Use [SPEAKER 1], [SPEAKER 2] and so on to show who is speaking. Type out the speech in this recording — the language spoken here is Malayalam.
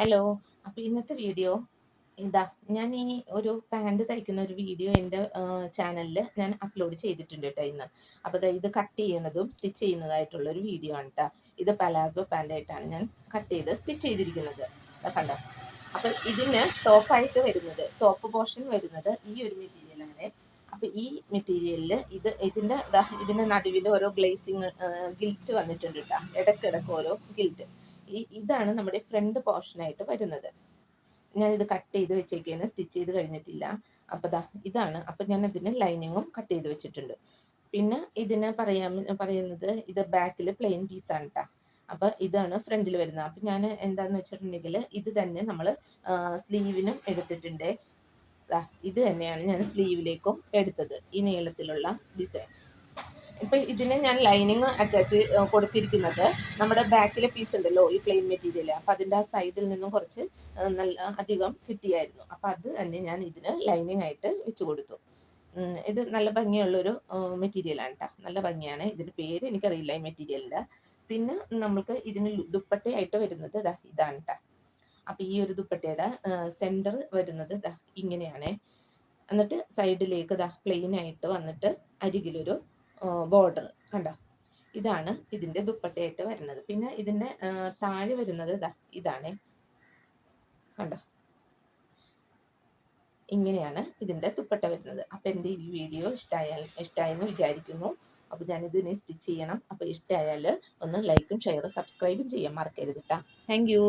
[SPEAKER 1] ഹലോ. അപ്പോൾ ഇന്നത്തെ വീഡിയോ ഇതാ, ഞാൻ ഈ ഒരു പാൻറ് തയ്ക്കുന്ന ഒരു വീഡിയോ എൻ്റെ ചാനലിൽ ഞാൻ അപ്ലോഡ് ചെയ്തിട്ടുണ്ട് കേട്ടോ ഇന്ന്. അപ്പോൾ ഇത് കട്ട് ചെയ്യുന്നതും സ്റ്റിച്ച് ചെയ്യുന്നതായിട്ടുള്ള ഒരു വീഡിയോ ആണ് കേട്ടോ. ഇത് പലാസോ പാൻ്റായിട്ടാണ് ഞാൻ കട്ട് ചെയ്ത് സ്റ്റിച്ച് ചെയ്തിരിക്കുന്നത്. കണ്ടോ. അപ്പോൾ ഇതിന് ടോപ്പായിട്ട് വരുന്നത്, ടോപ്പ് പോർഷൻ വരുന്നത് ഈ ഒരു മെറ്റീരിയലാണ്. അപ്പോൾ ഈ മെറ്റീരിയലിൽ ഇതിൻ്റെ നടുവിൽ ഓരോ ഗ്ലേസിങ് ഗിൽറ്റ് വന്നിട്ടുണ്ട് കേട്ടോ. ഇടയ്ക്കിടയ്ക്ക് ഓരോ ഗിൽറ്റ്. ഇതാണ് നമ്മുടെ ഫ്രണ്ട് പോർഷനായിട്ട് വരുന്നത്. ഞാനിത് കട്ട് ചെയ്ത് വെച്ചേക്കാണ്, സ്റ്റിച്ച് ചെയ്ത് കഴിഞ്ഞിട്ടില്ല. അപ്പോൾ ഇതാണ്. അപ്പം ഞാൻ ഇതിന് ലൈനിങ്ങും കട്ട് ചെയ്ത് വെച്ചിട്ടുണ്ട്. പിന്നെ ഇതിന് പറയുന്നത് ഇത് ബാക്കിൽ പ്ലെയിൻ പീസാണ് കേട്ടോ. അപ്പം ഇതാണ് ഫ്രണ്ടിൽ വരുന്നത്. അപ്പം ഞാൻ എന്താണെന്ന് വെച്ചിട്ടുണ്ടെങ്കിൽ ഇത് തന്നെ നമ്മൾ സ്ലീവിനും എടുത്തിട്ടുണ്ട്. ഇത് തന്നെയാണ് ഞാൻ സ്ലീവിലേക്കും എടുത്തത്, ഈ നീളത്തിലുള്ള ഡിസൈൻ. ഇപ്പൊ ഇതിന് ഞാൻ ലൈനിങ് അറ്റാച്ച് കൊടുത്തിരിക്കുന്നത് നമ്മുടെ ബാക്കിലെ പീസ് ഉണ്ടല്ലോ, ഈ പ്ലെയിൻ മെറ്റീരിയൽ. അപ്പൊ അതിന്റെ ആ സൈഡിൽ നിന്നും കുറച്ച് നല്ല അധികം കിട്ടിയായിരുന്നു. അപ്പൊ അത് തന്നെ ഞാൻ ഇതിന് ലൈനിങ് ആയിട്ട് വെച്ച് കൊടുത്തു. ഇത് നല്ല ഭംഗിയുള്ളൊരു മെറ്റീരിയലാണ് കേട്ടോ. നല്ല ഭംഗിയാണ്. ഇതിന്റെ പേര് എനിക്കറിയില്ല ഈ മെറ്റീരിയലിന്റെ. പിന്നെ നമുക്ക് ഇതിന് ദുപ്പട്ടയായിട്ട് വരുന്നത് ഇതാണ് കേട്ടോ. അപ്പൊ ഈ ഒരു ദുപ്പട്ടയുടെ സെന്റർ വരുന്നത് ഇങ്ങനെയാണ്. എന്നിട്ട് സൈഡിലേക്ക് പ്ലെയിൻ ആയിട്ട് വന്നിട്ട് അരികിലൊരു ബോർഡർ കണ്ടോ. ഇതാണ് ഇതിന്റെ ദുപ്പട്ടയായിട്ട് വരുന്നത്. പിന്നെ ഇതിന്റെ താഴെ വരുന്നത് ഇതാണ് കണ്ടോ. ഇങ്ങനെയാണ് ഇതിന്റെ ദുപ്പട്ട വരുന്നത്. അപ്പൊ എൻ്റെ ഈ വീഡിയോ ഇഷ്ടമായെന്ന് വിചാരിക്കുന്നു. അപ്പൊ ഞാനിതിനെ സ്റ്റിച്ച് ചെയ്യണം. അപ്പൊ ഇഷ്ടമായാൽ ഒന്ന് ലൈക്കും ഷെയറും സബ്സ്ക്രൈബും ചെയ്യാൻ മറക്കരുത് കേട്ടോ. Thank you.